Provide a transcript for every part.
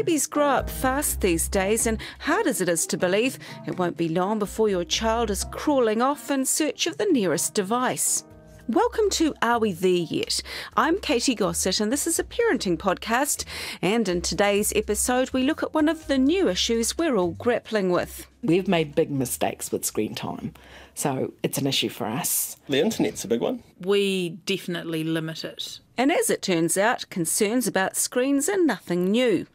Babies grow up fast these days, and hard as it is to believe, it won't be long before your child is crawling off in search of the nearest device. Welcome to Are We There Yet? I'm Katy Gosset, and this is a parenting podcast. And in today's episode, we look at one of the new issues we're all grappling with. We've made big mistakes with screen time, so it's an issue for us. The internet's a big one. We definitely limit it. And as it turns out, concerns about screens are nothing new.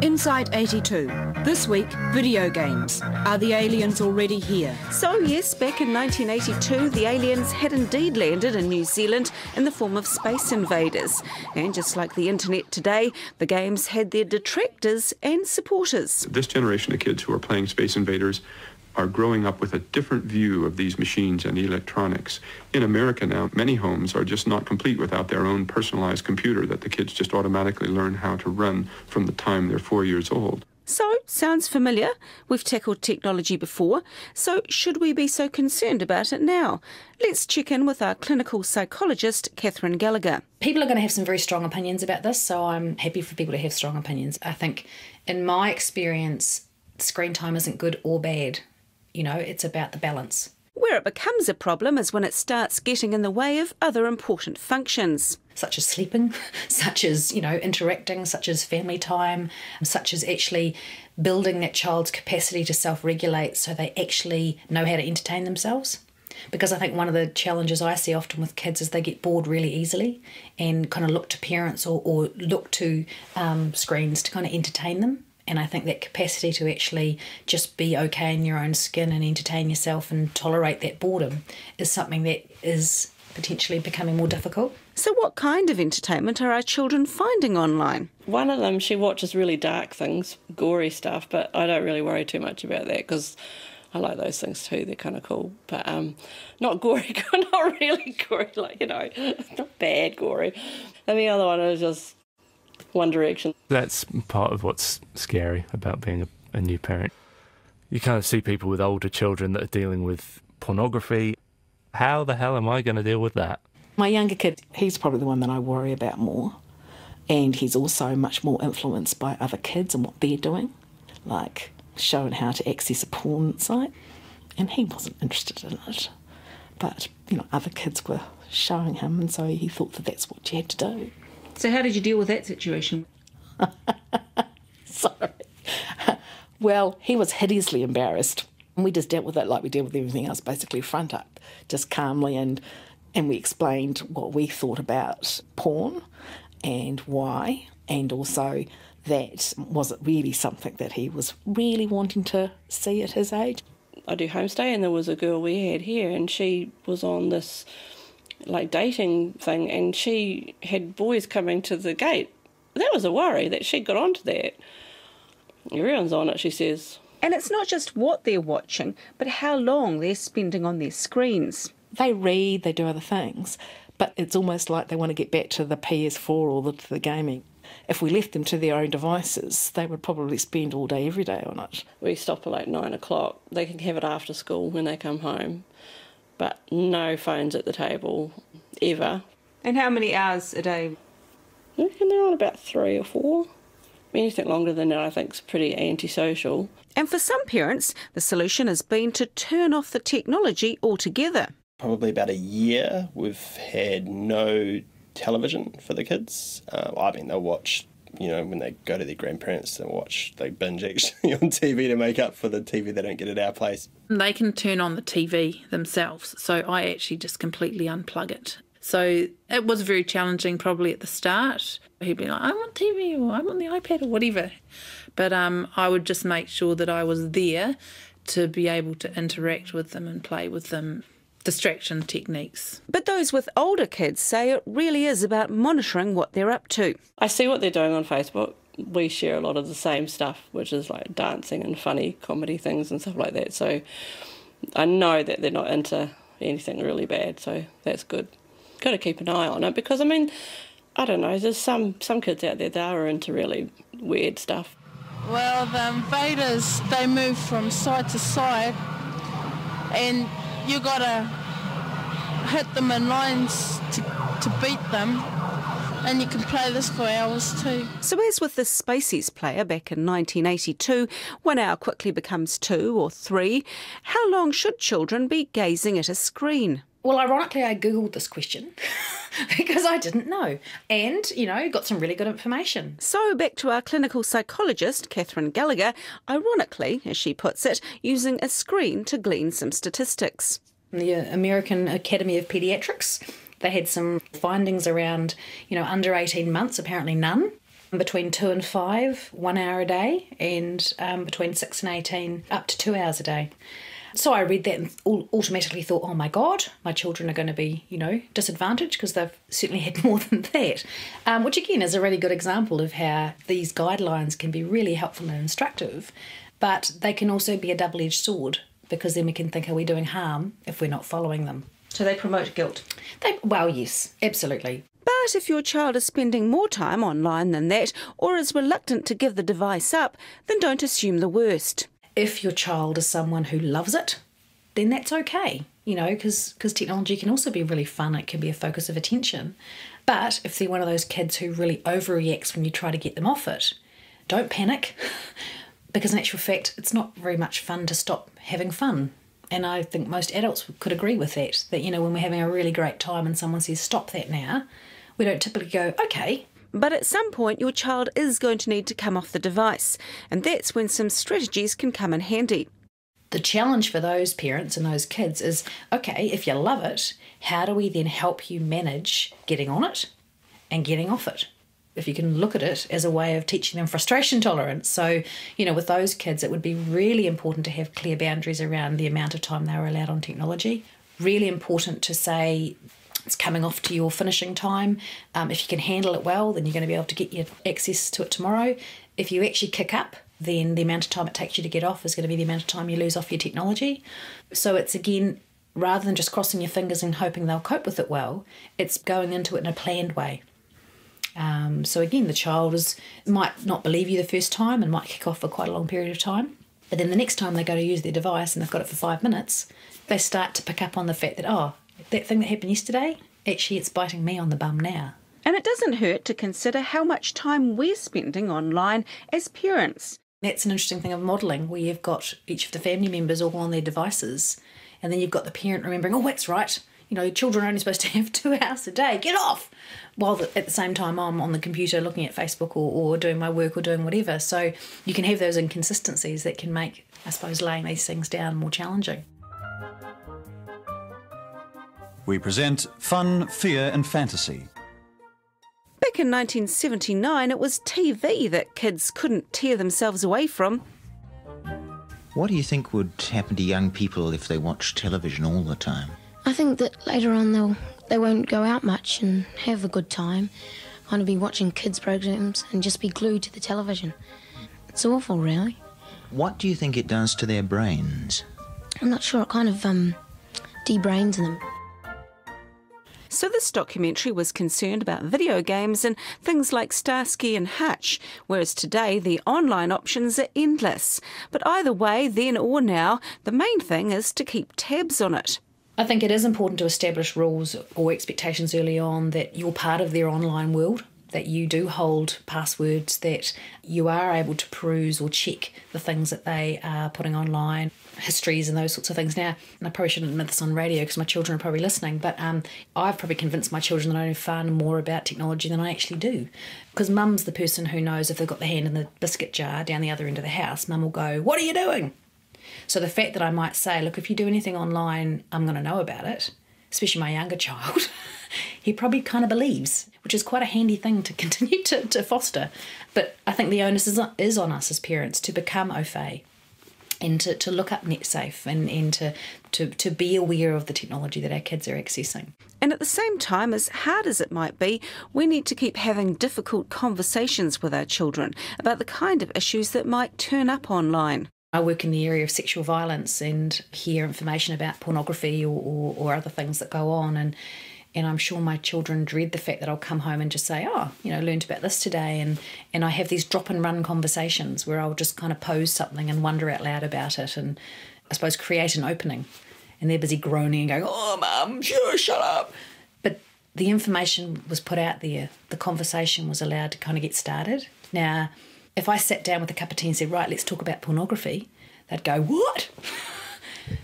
Inside 82. This week, video games. Are the aliens already here? So yes, back in 1982, the aliens had indeed landed in New Zealand in the form of space invaders. And just like the internet today, the games had their detractors and supporters. This generation of kids who are playing Space Invaders are growing up with a different view of these machines and electronics. In America now, many homes are just not complete without their own personalized computer that the kids just automatically learn how to run from the time they're 4 years old. So, sounds familiar. We've tackled technology before. So, should we be so concerned about it now? Let's check in with our clinical psychologist, Catherine Gallagher. People are going to have some very strong opinions about this, so I'm happy for people to have strong opinions. I think, in my experience, screen time isn't good or bad. You know, it's about the balance. Where it becomes a problem is when it starts getting in the way of other important functions. Such as sleeping, such as, interacting, such as family time, such as actually building that child's capacity to self-regulate so they actually know how to entertain themselves. Because I think one of the challenges I see often with kids is they get bored really easily and kind of look to parents or look to screens to kind of entertain them. And I think that capacity to actually just be okay in your own skin and entertain yourself and tolerate that boredom is something that is potentially becoming more difficult. So what kind of entertainment are our children finding online? One of them, she watches really dark things, gory stuff, but I don't really worry too much about that because I like those things too. They're kind of cool, but not gory, not really gory, not bad gory. And the other one is just One Direction. That's part of what's scary about being a new parent. You kind of see people with older children that are dealing with pornography. How the hell am I going to deal with that? My younger kid, he's probably the one that I worry about more. And he's also much more influenced by other kids and what they're doing, like showing how to access a porn site. And he wasn't interested in it. But, other kids were showing him, and so he thought that that's what you had to do. So how did you deal with that situation? Sorry. Well, he was hideously embarrassed. And we just dealt with it like we deal with everything else, basically front up, just calmly. And we explained what we thought about porn and why, and also that wasn't really something that he was really wanting to see at his age. I do homestay, and there was a girl we had here, and she was on this dating thing, and she had boys coming to the gate. That was a worry that she got onto that. Everyone's on it, she says. And it's not just what they're watching, but how long they're spending on their screens. They read, they do other things, but it's almost like they want to get back to the PS4 or the gaming. If we left them to their own devices, they would probably spend all day, every day on it. We stop at 9 o'clock. They can have it after school when they come home, but no phones at the table, ever. And how many hours a day? I reckon they're on about 3 or 4. Anything longer than that I think is pretty antisocial. And for some parents, the solution has been to turn off the technology altogether. Probably about a year we've had no television for the kids. They'll watch, when they go to their grandparents, they binge actually on TV to make up for the TV they don't get at our place. They can turn on the TV themselves, so I actually just completely unplug it. So it was very challenging probably at the start. He'd be like, I want TV or I want the iPad or whatever. But I would just make sure that I was there to be able to interact with them and play with them. Distraction techniques. But those with older kids say it really is about monitoring what they're up to. I see what they're doing on Facebook. We share a lot of the same stuff, which is like dancing and funny comedy things and stuff like that. So I know that they're not into anything really bad, so that's good. Got to keep an eye on it because, I don't know, there's some kids out there that are into really weird stuff. Well, the invaders, they move from side to side and you got to hit them in lines to beat them. and you can play this for hours too. So as with the Spaces player back in 1982, 1 hour quickly becomes 2 or 3. How long should children be gazing at a screen? Well, ironically, I Googled this question because I didn't know and, got some really good information. So back to our clinical psychologist, Catherine Gallagher, ironically, as she puts it, using a screen to glean some statistics. The American Academy of Pediatrics, they had some findings around, under 18 months, apparently none. Between 2 and 5, 1 hour a day, and between 6 and 18, up to 2 hours a day. So I read that and automatically thought, oh my God, my children are going to be, disadvantaged because they've certainly had more than that. Which again is a really good example of how these guidelines can be really helpful and instructive, but they can also be a double-edged sword because then we can think, are we doing harm if we're not following them? So they promote guilt? Well, yes, absolutely. But if your child is spending more time online than that or is reluctant to give the device up, then don't assume the worst. If your child is someone who loves it, then that's okay, because technology can also be really fun. It can be a focus of attention. But if they're one of those kids who really overreacts when you try to get them off it, don't panic, because in actual fact, it's not very much fun to stop having fun. And I think most adults could agree with that, when we're having a really great time and someone says, stop that now, we don't typically go, okay. But at some point, your child is going to need to come off the device, and that's when some strategies can come in handy. The challenge for those parents and those kids is, okay, if you love it, how do we then help you manage getting on it and getting off it? If you can look at it as a way of teaching them frustration tolerance. So, with those kids, it would be really important to have clear boundaries around the amount of time they were allowed on technology. Really important to say, it's coming off to your finishing time. If you can handle it well, then you're going to be able to get your access to it tomorrow. If you actually kick up, then the amount of time it takes you to get off is going to be the amount of time you lose off your technology. So it's, again, rather than just crossing your fingers and hoping they'll cope with it well, it's going into it in a planned way. So again, the child might not believe you the first time and might kick off for quite a long period of time. But then the next time they go to use their device and they've got it for 5 minutes, they start to pick up on the fact that, that thing that happened yesterday, actually it's biting me on the bum now. And it doesn't hurt to consider how much time we're spending online as parents. That's an interesting thing of modelling, where you've got each of the family members all on their devices, and then you've got the parent remembering, that's right, children are only supposed to have 2 hours a day, get off! While at the same time I'm on the computer looking at Facebook or doing my work or doing whatever. So you can have those inconsistencies that can make, I suppose, laying these things down more challenging. We present Fun, Fear and Fantasy. Back in 1979, it was TV that kids couldn't tear themselves away from. What do you think would happen to young people if they watch television all the time? I think that later on they won't go out much and have a good time. Want to be watching kids' programs and just be glued to the television. It's awful, really. What do you think it does to their brains? I'm not sure. It kind of de-brains them. So this documentary was concerned about video games and things like Starsky and Hutch, whereas today the online options are endless. But either way, then or now, the main thing is to keep tabs on it. I think it is important to establish rules or expectations early on that you're part of their online world, that you do hold passwords, that you are able to peruse or check the things that they are putting online, histories and those sorts of things. Now, and I probably shouldn't admit this on radio because my children are probably listening, but I've probably convinced my children that I know far more about technology than I actually do. Because mum's the person who knows if they've got their hand in the biscuit jar down the other end of the house, mum will go, "What are you doing?" So the fact that I might say, look, if you do anything online, I'm going to know about it, especially my younger child, he probably kind of believes, which is quite a handy thing to continue to foster. But I think the onus is on us as parents to become au fait and to look up NetSafe and to be aware of the technology that our kids are accessing. And at the same time, as hard as it might be, we need to keep having difficult conversations with our children about the kind of issues that might turn up online. I work in the area of sexual violence and hear information about pornography or other things that go on, and I'm sure my children dread the fact that I'll come home and just say, learned about this today, and I have these drop and run conversations where I'll just kind of pose something and wonder out loud about it and I suppose create an opening, and they're busy groaning and going, "Oh, Mum, sure, shut up." But the information was put out there, the conversation was allowed to kind of get started. Now, if I sat down with a cup of tea and said, right, let's talk about pornography, they'd go, what?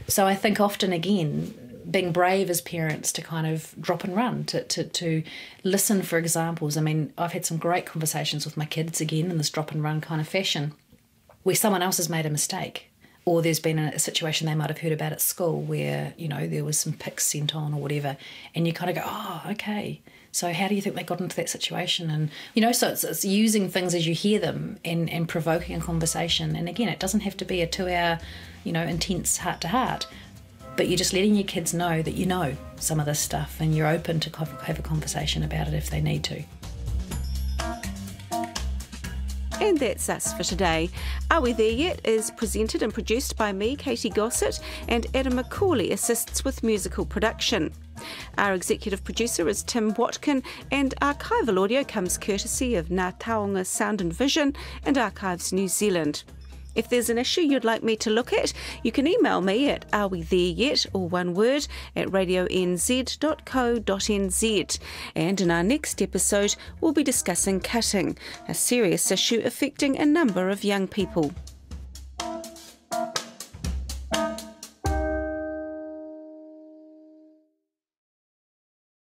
So I think often, again, being brave as parents to kind of drop and run, to listen for examples. I mean, I've had some great conversations with my kids, again, in this drop and run kind of fashion, where someone else has made a mistake, or there's been a situation they might have heard about at school where, you know, there was some pics sent on or whatever, and you kind of go, oh, okay, so how do you think they got into that situation? And, you know, so it's using things as you hear them and provoking a conversation. And again, it doesn't have to be a 2-hour, you know, intense heart-to-heart, but you're just letting your kids know that you know some of this stuff and you're open to have a conversation about it if they need to. And that's us for today. Are We There Yet is presented and produced by me, Katy Gosset, and Adam McCauley assists with musical production. Our executive producer is Tim Watkin, and archival audio comes courtesy of Ngā Taonga Sound and Vision and Archives New Zealand. If there's an issue you'd like me to look at, you can email me at arewethereyet, all one word, at radionz.co.nz. And in our next episode, we'll be discussing cutting, a serious issue affecting a number of young people.